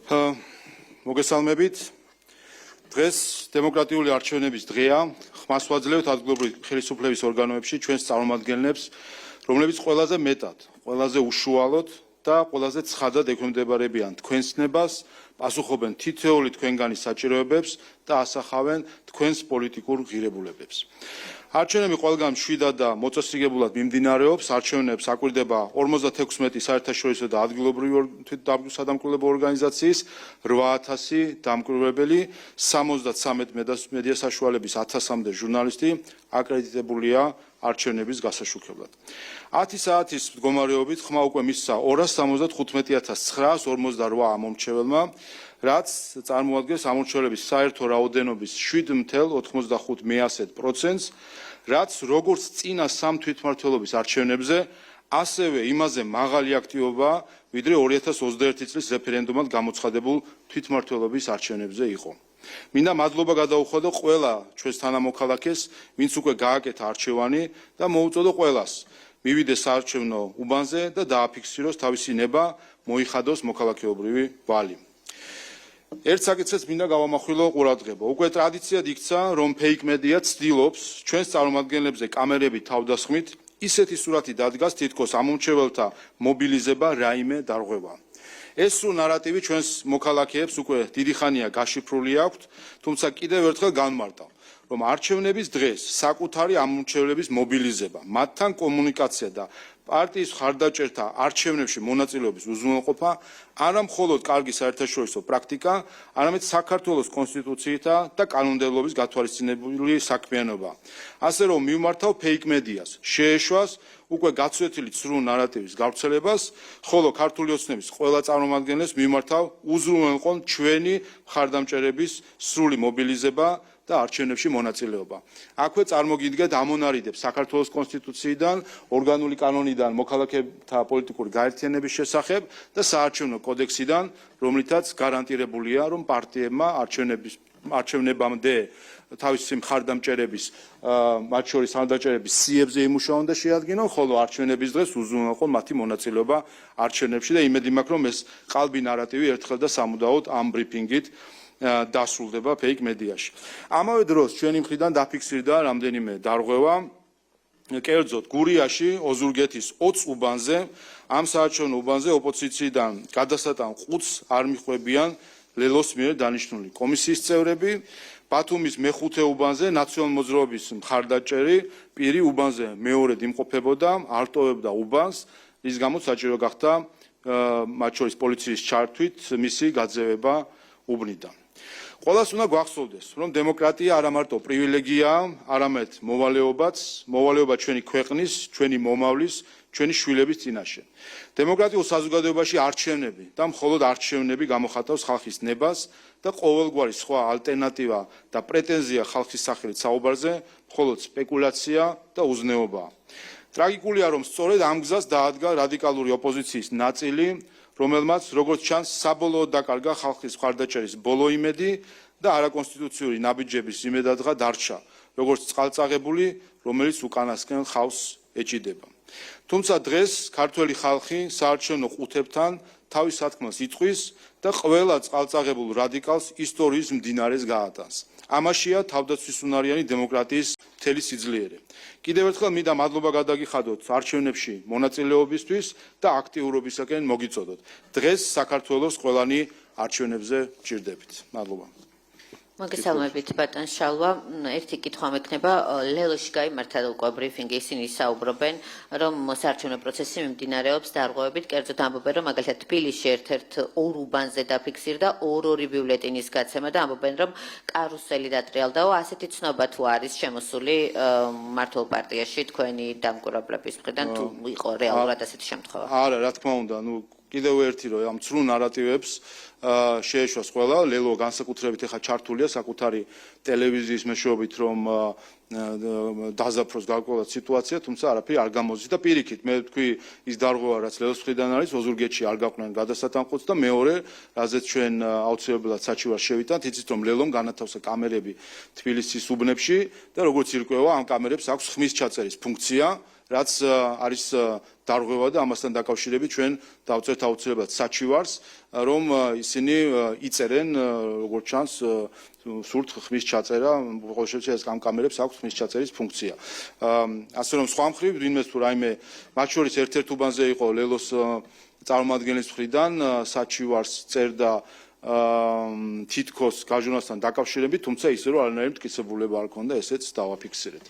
მოგესალმებით. დღეს დემოკრატიული არჩევნების დღეა. ხმას ვაძლევთ ადგილობრივი ხელისუფლების ორგანოებში ჩვენს წარმომადგენლებს, რომლებიც ყველაზე მეტად, ყველაზე უშუალოდ და ყველაზე ცხადად ექვემდებარებიან თქვენს ცნებას, პასუხობენ თითოეული თქვენგანი საჭიროებებს და ასახავენ თქვენს პოლიტიკურ ღირებულებებს. არჩევნები ყველგან მშვიდად და მოწესრიგებულად მიმდინარეობს. არჩევნებს აკვირდება 56 საერთაშორისო და ადგილობრივი სადამკვირვებელო ორგანიზაციის 8000 დამკვირვებელი, 73 მედია საშუალების 1000-მდე ჟურნალისტი აკრედიტებულია არჩევნების გასაშუქებლად. 10 საათის მდგომარეობით ხმა უკვე მისცა 275,948 ამომრჩეველმა, რაც წარმოადგენს ამომრჩეველების საერთო რაოდენობის 7,95%, რაც როგორც წინა სამ თვითმმართველობის არჩევნებზე, ასევე იმაზე მაღალი აქტივობა, ვიდრე 2021 წლის რეფერენდუმად გამოცხადებულ თვითმმართველობის არჩევნებზე იყო. მინდა მადლობა გადაუხადო ყველა ჩვენს თანამოქალაქეს, ვინც უკვე გააკეთა არჩევანი და მოუწოდო ყველას მივიდეს საარჩევნო უბანზე და დააფიქსიროს თავისი ნება, მოიხადოს მოქალაქეობრივი ვალი. ერთ საკითხს მინდა გავამახვილო ყურადღება. უკვე ტრადიციად იქცა, რომ ფეიქ მედია ცდილობს ჩვენს წარმომადგენლებზე კამერებით თავდასხმით ისეთი სურათი დადგას, თითქოს ამომრჩეველთა მობილიზება რაიმე დარღვევა. ეს სრულ ნარატივი ჩვენს მოქალაქეებს უკვე დიდი ხანია გაშიფრული აქვთ, თუმცა კიდევ ერთხელ განმარტავ, რომ არჩევნების დღეს საკუთარი ამომრჩევლების მობილიზება, მათთან კომუნიკაცია და პარტიის მხარდაჭერთა არჩევნებში მონაწილეობის უზრუნველყოფა არა მხოლოდ კარგი საერთაშორისო პრაქტიკა, არამედ საქართველოს კონსტიტუციითა და კანონმდებლობის გათვალისწინებული საქმიანობა. ასე რომ მივმართავ ფეიქ მედიას, შეეშვას უკვე გაცვეთილი ცრუ ნარატივის გავრცელებას, ხოლო ქართული ოცნების ყველა წარმომადგენელს მივმართავ უზრუნველყონ ჩვენი მხარდამჭერების სრული მობილიზება და არჩევნებში მონაწილეობა. აქვე წარმოგიდგეთ ამონარიდებს საქართველოს კონსტიტუციიდან, ორგანული კანონიდან მოქალაქეთა პოლიტიკური გაერთიანების შესახებ და საარჩევნო კოდექსიდან, რომლითაც გარანტირებულია, რომ პარტიებმა არჩევნებამდე თავისი მხარდამჭერების, მათ შორის მხარდამჭერების სიებზე იმუშაონ და შეადგინონ, ხოლო არჩევნების დღეს უზრუნველყონ მათი მონაწილეობა არჩევნებში და იმედი მაქვს, რომ ეს ყალბი ნარატივი ერთხელ და სამუდაოდ ამ ბრიფინგით დასრულდება ფეიქ მედიაში. ამავე დროს ჩვენი მხრიდან დაფიქსირდა რამდენიმე დარღვევა, კერძოდ გურიაში, ოზურგეთის 20 უბანზე, ამ საარჩევნო უბანზე ოპოზიციიდან გადასატან ყუთს არ მიხვებიან ლელოს მიერ დანიშნული კომისიის წევრები, ბათუმის მეხუთე უბანზე ნაციონალ მოძრაობის მხარდაჭერი პირი უბანზე მეორედ იმყოფებოდა, არტოვებდა უბანს, რის გამოც საჭირო გახდა მათ შორის პოლიციის ჩართვით მისი გაძევება უბნიდან. ყველას უნდა გვახსოვდეს, რომ დემოკრატია არა მარტო პრივილეგიაა, არამედ მოვალეობა ჩვენი ქვეყნის, ჩვენი მომავლის, ჩვენი შვილების წინაშე. დემოკრატიულ საზოგადოებაში არჩევნები და მხოლოდ არჩევნები გამოხატავს ხალხის ნებას და ყოველგვარი სხვა ალტერნატივა და პრეტენზია ხალხის სახელით საუბარზე მხოლოდ სპეკულაცია და უზნეობაა. ტრაგიკულია, რომ სწორედ ამ გზას დაადგა რადიკალური ოპოზიციის ნაწილი, რომელმაც, როგორც ჩანს, საბოლოოდ დაკარგა ხალხის მხარდაჭერის ბოლო იმედი და არაკონსტიტუციური ნაბიჯების იმედადღა დარჩა, როგორც წყალწაღებული, რომელიც უკანასკნელ ხავს ეჭიდება. თუმცა დღეს ქართველი ხალხი საარჩევნო ყუთებთან თავის სათქმელს იტყვის და ყველა წყალწაღებულ რადიკალს ისტორიის მდინარეს გაატანს. ამაშია თავდაცვისუნარიანი დემოკრატიის მთელი სიძლიერე. კიდევ ერთხელ მინდა მადლობა გადაგიხადოთ არჩევნებში მონაწილეობისთვის და აქტიურობისაკენ მოგიწოდოთ. დღეს საქართველოს ყველანი არჩევნებზე გჭირდებით. მადლობა. მოგესალმებით ბატონ შალვა. ერთი კითხვა მექნება, ლელოში გაიმართა უკვე ბრიფინგი, ისინი საუბრობენ, რომ საარჩევნო პროცესი მიმდინარეობს დარღვევებით, კერძოდ ამბობენ, რომ მაგალითად თბილისში ერთ-ერთ ორ უბანზე დაფიქსირდა ორ-ორი ბიულეტინის გაცემა და ამბობენ, რომ კარუსელი დატრიალდაო, ასეთი ცნობა თუ არის შემოსული მართლ პარტიაში თქვენი დამკვირვებლების მხრიდან თუ იყო რეალურად ასეთი შემთხვევა? არა, რა თქმა უნდა, კიდევ ერთი რომ ამ ცრუ ნარატივებს შეეშვას ყველა, ლელო განსაკუთრებით ახლა ჩართულია საკუთარი ტელევიზიის მეშვეობით, რომ დაზაფროს გარკვეულად სიტუაცია, თუმცა არაფერი არ გამოზის და პირიქით, მე ვთქვი, ის დარღვევა, რაც ლელოს მხრიდან არის, ოზურგეთში არ გაყვნენ გადასატანყოც და მეორე, რაზეც ჩვენ აუცილებლად საჩივარს შევიტანთ, იცით, რომ ლელომ განათავსა კამერები თბილისის უბნებში და როგორც ირკვევა, ამ კამერებს აქვს ხმის ჩაწერის ფუნქცია, რაც არის დარღვევა და ამასთან დაკავშირებით ჩვენ დავწერთ აუცილებლად საჩივარს, რომ ისინი იწერენ, როგორც ჩანს, სურთ ხმის ჩაწერა, ყოველ შემთხვევაში ამ კამერებს აქვს ხმის ჩაწერის ფუნქცია. ასე რომ სხვა მხრივ ვინმეს თუ რაიმე მათ შორის ერთ-ერთ უბანზე იყო ლელოს წარმომადგენლის მხრიდან საჩივარს წერდა თითქოს გაჟონასთან დაკავშირებით, თუმცა ისე რომ არანაირი მტკიცებულება არ ქონდა, ესეც დავაფიქსირეთ.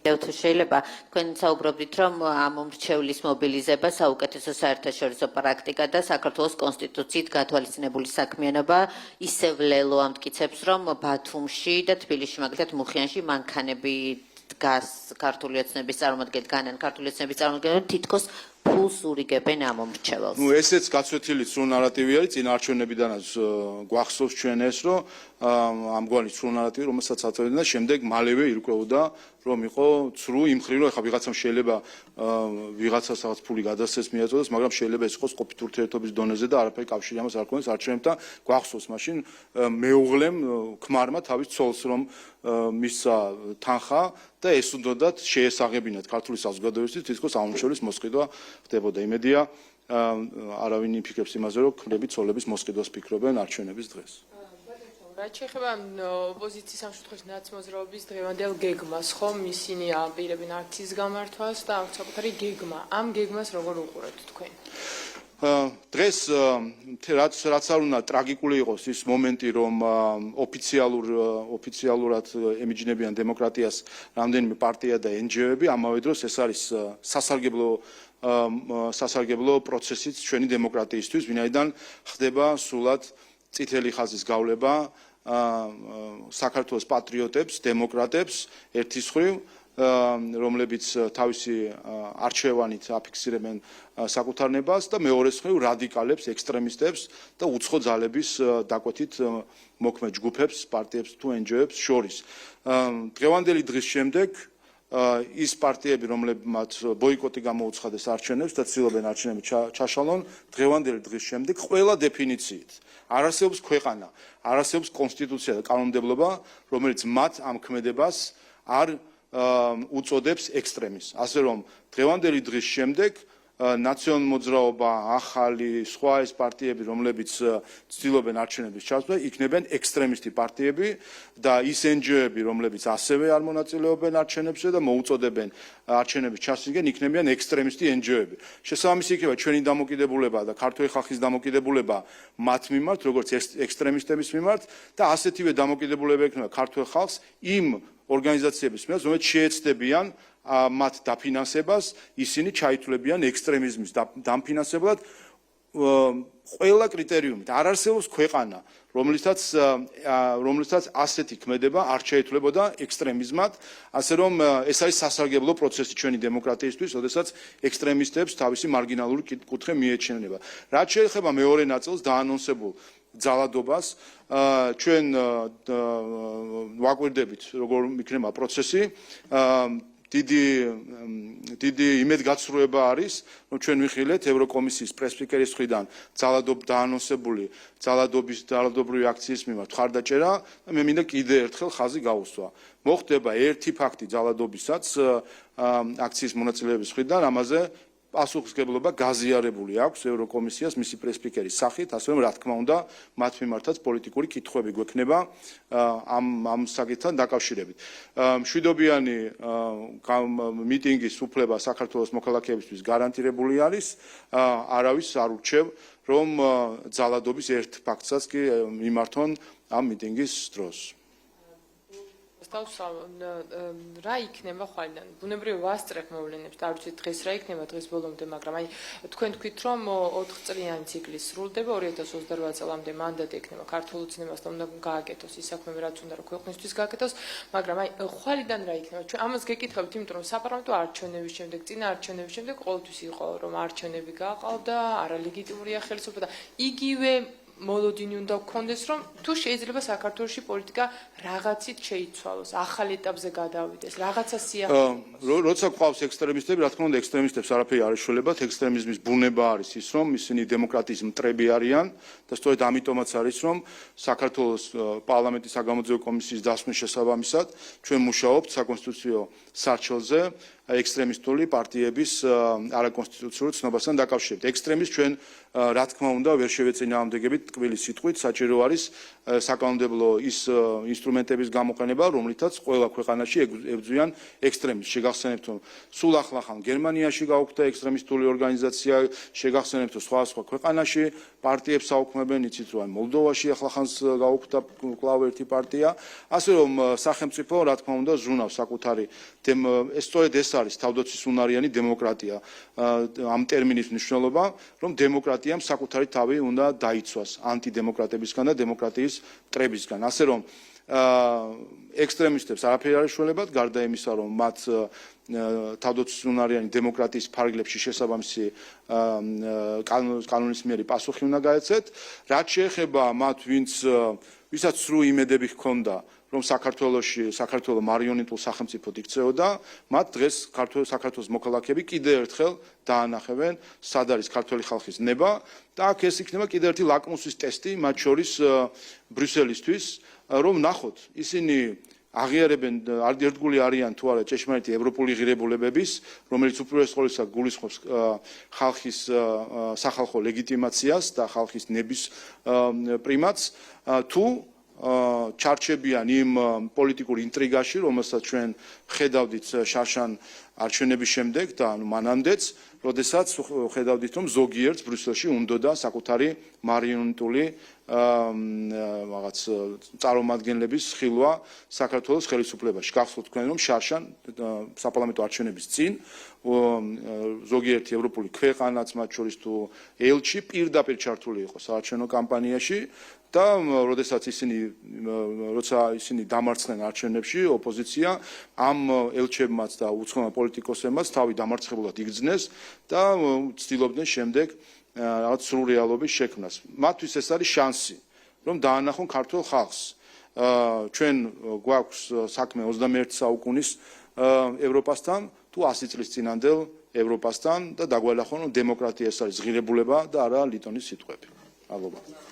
თუ შეიძლება თქვენ საუბრობდით რომ ამ მრჩევლის მობილიზება საუკეთესო საერთაშორისო პრაქტიკა და საქართველოს კონსტიტუციით გათვალისწინებული საქმიანობა ისევ ლელო ამტკიცებს რომ ბათუმში და თბილისში მაგალითად მუხიანში მანქანები დგას ქართული ოცნების წარმომადგენლები განან ქართული ოცნების წარმომადგენლები თითქოს ფულს ურიგებენ ამ მრჩეველს. ესეც გაცვეთილი სრულ ნარატივი არის წინ არჩევნებიდანაც გვახსოვს ჩვენ ეს რომ ამგვარი სრულ ნარატივი რომელსაც აწევდნენ და შემდეგ მალევე ირკვეოდა რომ იყო ცრუ იმ მხრივ რომ ეხლა ვიღაცამ შეიძლება ვიღაცას რაღაც ფული გადასცეს მიაწოდოს, მაგრამ შეიძლება ეს იყოს ყოფით ურთიერთობის დონეზე და არაფერი კავშირი ამას არ ქონდეს არჩევნებთან. გვახსოვს მაშინ მეუღლემ ქმარმა თავის ცოლს რომ მისცა თანხა და ეს უნდათ შეესაღებინათ ქართული საზოგადოებისთვის თითქოს ამომრჩევლის მოსყიდვა ხდებოდა. იმედია არავინ იფიქრებს იმაზე რომ ქმრები ცოლების მოსყიდვას ფიქრობენ არჩევნების დღეს. რაც შეეხება ოპოზიციის ამ შემთხვევაში ნაცმოძრაობის დღევანდელ გეგმას, ხომ ისინი აპირებენ აქციის გამართვას და აქვს საკუთარი გეგმა. ამ გეგმას როგორ უყურებთ თქვენ? დღეს რაც არ უნდა ტრაგიკული იყოს ის მომენტი რომ ოფიციალურად ემიჯნებიან დემოკრატიას რამდენიმე პარტია და NGO-ები, ამავე დროს ეს არის სასარგებლო პროცესიც ჩვენი დემოკრატიისთვის, ვინაიდან ხდება სრულად წითელი ხაზის გავლება საქართველოს პატრიოტებს, დემოკრატებს ერთის მხრივ, რომლებიც თავისი არჩევანით აფიქსირებენ საკუთარ ნებას და მეორეს მხრივ რადიკალებს, ექსტრემისტებს და უცხო ძალების დაკვეთით მოქმედ ჯგუფებს, პარტიებს თუ NGO-ებს შორის. დღევანდელი დღის შემდეგ ის პარტიები, რომლებმაც ბოიკოტი გამოუცხადეს არჩევნებს და ცდილობენ არჩევნები ჩაშალონ, დღევანდელი დღის შემდეგ ყველა დეფინიციით არ არსებობს ქვეყანა, არ არსებობს კონსტიტუცია და კანონმდებლობა, რომელიც მათ ამ ქმედებას არ უწოდებს ექსტრემიზმს. ასე რომ დღევანდელი დღის შემდეგ ნაციონალ-მოძრაობა, ახალი, სხვა ეს პარტიები, რომლებიც ცდილობენ არჩევნების ჩასვლა, იქნებენ ექსტრემისტი პარტიები და ის NGO-ები, რომლებიც ასევე არ მონაწილეობენ არჩევნებში და მოუწოდებენ არჩევნების ჩასვლიდან, იქნებიან ექსტრემისტი NGO-ები. შესაბამისად იქნება ჩვენი დამოკიდებულება და ქართული ხალხის დამოკიდებულება მათ მიმართ, როგორც ექსტრემისტების მიმართ და ასეთივე დამოკიდებულება იქნება ქართულ ხალხს იმ ორგანიზაციების მიმართ, რომელიც შეეცდებიან მათ დაფინანსებას, ისინი ჩაითვლებიან ექსტრემიზმის დამფინანსებლად ყველა კრიტერიუმით. არ არსებობს ქვეყანა, რომლითაც ასეთი ქმედება არ შეითვლებოდა ექსტრემიზმად, ასე რომ ეს არის სასარგებლო პროცესი ჩვენი დემოკრატიისთვის, როდესაც ექსტრემისტებს თავისი მარგინალური კუთხე მიეჩნევა. რაც შეეხება მეორე ნაწილს დაანონსებულ ძალადობას, ჩვენ ვაკვირდებით როგორ იქნება პროცესი. დიდი იმედგაცრუება არის, რომ ჩვენ ვიხილეთ ევროკომისიის პრესპიკერის მხრიდან დაანონსებული ძალადობრივი აქციის მიმართ მხარდაჭერა და მე მინდა კიდე ერთხელ ხაზი გაუსვა. მოხდება ერთი ფაქტი ძალადობისაც აქციის მონაწილეების მხრიდან, ამაზე პასუხისმგებლობა გაზიარებული აქვს ევროკომისიას მისი პრესპიკერის სახით, ასე რომ რა თქმა უნდა მათ მიმართაც პოლიტიკური კითხვები გვექნება ამ საკითხთან დაკავშირებით. მშვიდობიანი მიტინგის უფლება საქართველოს მოქალაქეებისთვის გარანტირებული არის, არავის არ ურჩევ რომ ძალადობის ერთ ფაქტსაც კი მიმართონ ამ მიტინგის დროს. რა იქნება ხვალიდან? ბუნებრივი ვასწრებ მოვლენებს და არ ვიცით დღეს რა იქნება დღეს ბოლომდე, მაგრამ აი თქვენ თქვით რომ 4 წლიანი ციკლი სრულდება, 2028 წლამდე მანდატი ექნება ქართულ ოცნებას და უნდა გააკეთოს ის საქმეები, რაც უნდა რომ ქვეყნისთვის გააკეთოს, მაგრამ აი ხვალიდან რა იქნება? ჩვენ ამას გეკითხებით, იმიტომ რომ საპარლამენტო არჩევნების შემდეგ, წინა არჩევნების შემდეგ ყოველთვის იყო რომ არჩევნები გააყავდა, არალეგიტიმურია ხელისუფლება და იგივე მოლოდინი უნდა გქონდეს, რომ თუ შეიძლება საქართველოში პოლიტიკა რაღაცით შეიცვალოს, ახალ ეტაპზე გადავიდეს, რაღაცა სიახლოვეს. როცა გვყავს ექსტრემისტები, რა თქმა უნდა, ექსტრემისტებს არაფერი არ ეშველებათ. ექსტრემიზმის ბუნება არის ის, რომ ისინი დემოკრატიის მტრები არიან და სწორედ ამიტომაც არის, რომ საქართველოს პარლამენტის საგამოძიებო კომისიის დასმის შესაბამისად ჩვენ მუშაობთ საკონსტიტუციო სარჩელზე ექსტრემისტული პარტიების არაკონსტიტუციური ცნობასთან დაკავშირებით. ექსტრემიზმს ჩვენ რა თქმა უნდა ვერ შევეწინააღმდეგებით ტკბილი სიტყვით, საჭირო არის საკანონმდებლო ის ინსტრუმენტების გამოყენება, რომლითაც ყველა ქვეყანაში ებრძვიან ექსტრემიზმს. შეგახსენებთ, რომ სულ ახლახან გერმანიაში გაუქმდა ექსტრემისტული ორგანიზაცია, შეგახსენებთ, რომ სხვადასხვა ქვეყანაში პარტიებს აუქმებენ, იცით რომ მოლდოვაში ახლახანს გაუქმდა კვლავ ერთი პარტია, ასე რომ სახელმწიფო რა თქმა უნდა ზრუნავს საკუთარი სწორედ ეს არის თავდაცვის უნარიანი დემოკრატია. ამ ტერმინის მნიშვნელობა, რომ დემოკრატიამ საკუთარი თავი უნდა დაიცვას ანტიდემოკრატებისგან და დემოკრატიის მტრებისგან. ასე რომ ექსტრემისტებს არაფერი არ ეშველებათ, გარდა იმისა, რომ მათ თავდაცვის უნარიანი დემოკრატიის ფარგლებში შესაბამისი კანონის მიერი პასუხი უნდა გაეცეთ. რაც შეეხება მათ, ვისაც სრული იმედები ჰქონდა, რომ საქართველოს მარიონეტულ სახელმწიფოდ იქცეოდა, მათ დღეს საქართველოს მოქალაქეები კიდევ ერთხელ დაანახებენ, სად არის ქართველი ხალხის ნება და აქ ეს იქნება კიდევ ერთი ლაკმუსის ტესტი, მათ შორის ბრიუსელისთვის, რომ ნახოთ, ისინი აღიარებენ ერთგული არიან თუ არა ჭეშმარიტი ევროპული ღირებულებების, რომელიც უპირველეს ყოვლისა გულისხმობს ხალხის სახალხო ლეგიტიმაციას და ხალხის ნების პრიმატს, თუ ჩარჩებიან იმ პოლიტიკურ ინტრიგაში, რომელსაც ჩვენ ხედავდით შარშან არჩევნების შემდეგ და მანამდეც, როდესაც ხედავდით, რომ ზოგიერთს ბრიუსელში უნდოდა საკუთარი მარიონეტული რაღაც წარმომადგენლების ხილვა საქართველოს ხელისუფლებაში. გახსოვთ თქვენ, რომ შარშან საპარლამენტო არჩევნების წინ ზოგიერთი ევროპული ქვეყანაც, მათ შორის თუ ელჩი პირდაპირ ჩართული იყო საარჩევნო კამპანიაში და როცა ისინი დამარცხდნენ არჩევნებში, ოპოზიცია ამ ელჩებმაც და უცხომა პოლიტიკოსებმაც თავი დამარცხებულად იგრძნეს და ცდილობდნენ შემდეგ რაღაც სრულ რეალობის შექმნას. მათთვის ეს არის შანსი, რომ დაანახონ ქართულ ხალხს. ჩვენ გვაქვს საქმე 21 საუკუნის ევროპასთან თუ 100 წლის წინანდელ ევროპასთან და დაგვალახონ, რომ დემოკრატია ეს არის ღირებულება და არა ლიტონის სიტყვები. მადლობა.